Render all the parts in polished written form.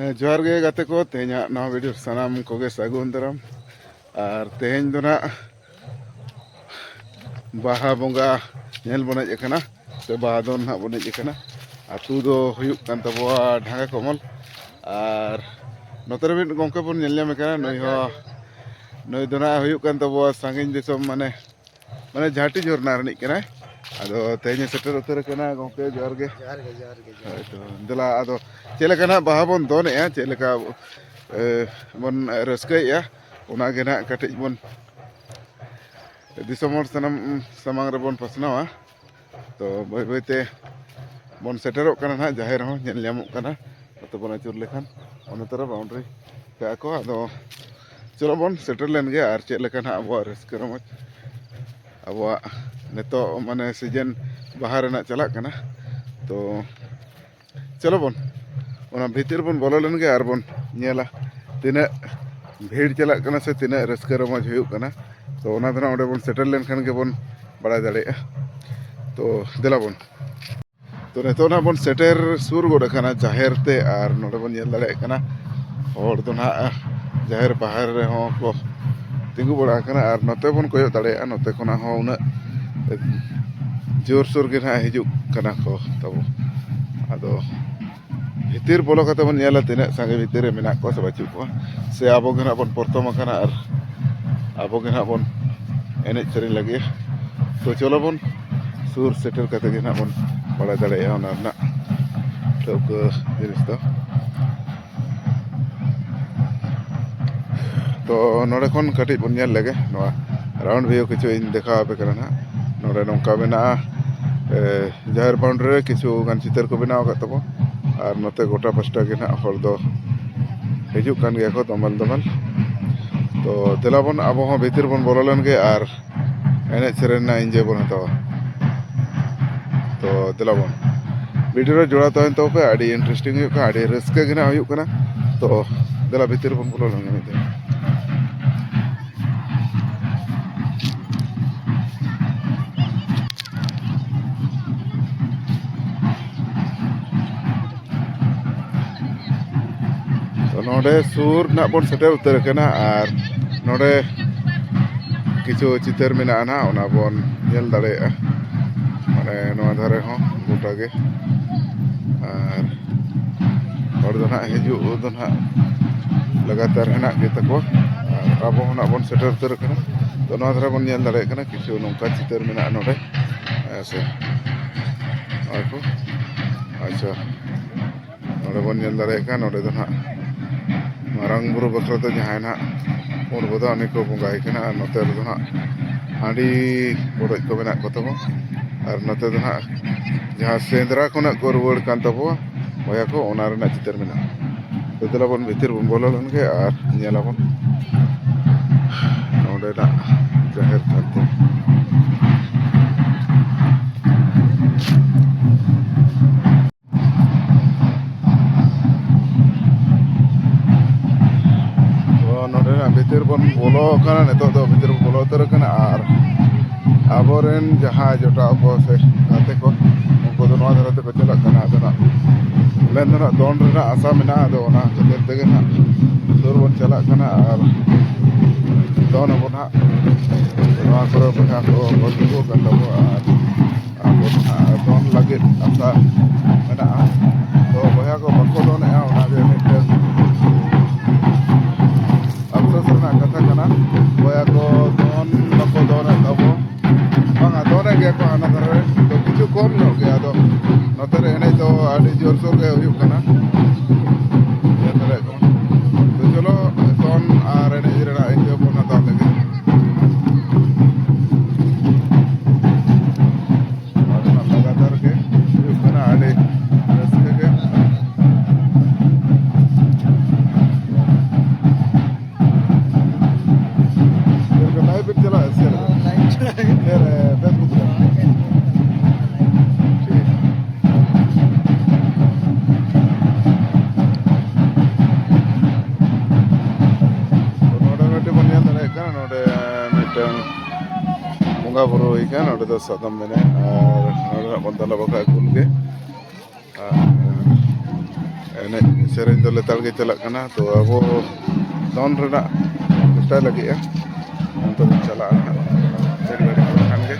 जोहार गे गाते को तेहना नवा वीडियो सानाम कोगे सागुन दाराम और तेहन दो ना बाहा बोंगा नेल बने एकना से बाहा दो ना बने एकना आतु दो हुयुक कान तबवा ढांगा कमल और नोतरे बिन गोंके बन नेल ᱧᱟᱢ एकना नई दो ना हुयुक कान तबवा सांगिन दिसम माने माने झाटी झरना रनिक कना आदो तेहन सेटर उतर कना गोंके जोहार गे तो दला आदो चेलेकना बाहा बन दोने चेलेका बन रस्कया उना गे ना कटिज बन दिसम हर सनम सामांग रे बन पसनावा तो बाय बायते बन सेटरोक कना ना जाहेर हो नेल ᱧᱟᱢᱚᱜ कना तो बन अचुर लेखान ओना तरह बाउंड्री का को आदो चलो बन सेटर लेन गे आर चेलेका ना अब रस्क रमज अब नेतो माने सीजन बाहर ना चला कना तो चलो बन ओना भीतर बन बोलो लेन गे आर बन नेला तिना भीड़ चला कना से तिना रस्क रमज हुयुक कना तो ओना दना ओडे बन सेटल लेन खान गे बन बड़ा दाड़े तो देला बन तो नेतो ना बन सेटर सुर गोड कना जाहेर ते आर नोडे बन नेल दाड़े कना और दो ना जाहेर बाहर रे हो को तिंगु बड़ा कना आर नोते बन कोयो दाड़े नोते कोना हो उना जोर सुर गे ना हिजुक कना को तब आदो भीतर बोलो कते बन नेला तिना संगे भीतर मेना को से बाचु को से आबो गे ना बन प्रथम कना आर आबो गे ना बन एनेज सेरेन लगे तो चलो बन सुर सेटर कते गे ना बन बड़ा दाड़े ओना ना ठोक जिनिस तो नोडे खन कटिज बन नेल लगे नोआ राउंड व्यू किछु इन देखा पे कना ना नोडे नोंका मेना जाहेर बाउंड्री रे किछु गान चितर को बनाव का तबो और नोते गोटा पास्टा गे ना हर दो हिजुक कान गया को दमल दमल तो देला बन अब हो भीतर बन बोलो लेन गे आर एनेज सेरेन ना एंजॉय बन हतावा तो देला बन वीडियो रे जोड़ा तहन तो पे आडी इंटरेस्टिंग हुयुक का आडी रस्क गे ना हुयुक कना तो देला भीतर बन बोलो लेन गे नोडे सुर ना बन सेटर उतर कना आर नोडे किछु चितर मेना ना ओना बन नेल दाड़े माने नोआ धारे हो गोटा गे आर और दो ना हिजु दो ना लगातार हेना गे तको आबो ना बन सेटर उतर कना तो नोआ धारे बन नेल दाड़े कना किछु नोंका चितर मेना नोडे ऐसे आको अच्छा नोडे बन नेल दाड़े का नोडे दो ना मारंग बुरु बखरा तो जहाँ ना उन बदा अनेक को बंगाई कना नोते दो ना हांडी बड़ज को मेना को तबो और नोते दो ना जहाँ सेंद्रा कोना को रुवाड़ कान तबो बया को ओना रेना चितर मेना तो देला बन भीतर बन बोलो लन के आर नेला बन नोडे ना जाहेर काते भीतर बन बोलो कना नेतो दो भीतर बोलो उतर कना आर आबोरेन जहाँ जोटा को से गाते को उनको दो नवा धरते को चला कना दना लेन दना दोन रेना आशा मेना दो ओना कतेर तेगे ना सुर बन चला कना आर दोन बना नवा करे बहा को बदको कना को आर आबो दोन लगे आशा मेना तो बहा को बको दोने ओना जे मिटे कथा कना बया को दोन बको दोन तबो बांगा दोने गे को आना धरे तो किछु कम नो गे आदो नतरे एने तो आडी जोर सो गे हुयुक कना तो चलो दोन आर एने रेना एंजॉय बना ता लगे लगातार के हुयुक कना आडी रस्के के बंगा बुरु इकान नोडे दो सदम मेने और नोडे बंदला बका कुल गे ᱮᱱᱮᱡ ᱥᱮᱨᱮᱧ ᱫᱚ ᱞᱮᱛᱟᱲ ᱜᱮ ᱪᱟᱞᱟᱜ ᱠᱟᱱᱟ ᱛᱚ ᱟᱵᱚ ᱫᱚᱱ ᱨᱮᱱᱟᱜ ᱪᱮᱥᱴᱟᱭ ᱞᱟᱹᱜᱤᱫᱼᱟ ᱚᱱᱛᱮ ᱵᱚᱱ ᱪᱟᱞᱟᱜᱼᱟ ᱦᱟᱸᱜ ᱰᱷᱮᱨ ᱜᱷᱟᱹᱲᱤᱡ ᱯᱚᱨ ᱠᱷᱟᱱ ᱜᱮ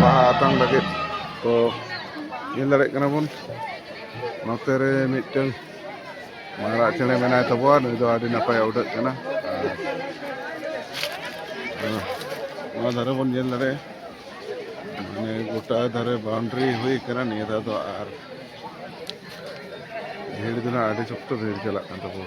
baha atang lagi to nyelare kana bon note re miteng mara chene menai tabo nu do adi napai udak kana nᱚᱣᱟ ᱫᱷᱟᱨᱮ ᱵᱚᱱ ᱧᱮᱞ ᱫᱟᱲᱮ ᱢᱟᱱᱮ ᱜᱚᱴᱟ ᱫᱷᱟᱨᱮ ᱵᱟউᱱᱰᱟᱨᱤ ᱦᱩᱭ ᱠᱟᱱᱟ ᱱᱤᱭᱟᱹ ᱫᱷᱟᱣ ᱫᱚ ᱟᱨ ᱵᱷᱤᱲ ᱫᱚ ᱱᱟᱜ ᱟᱹᱰᱤ ᱥᱚᱠᱛᱚ ᱵᱷᱤᱲ ᱪᱟᱞᱟᱜ ᱠᱟᱱ ᱛᱟᱵᱚ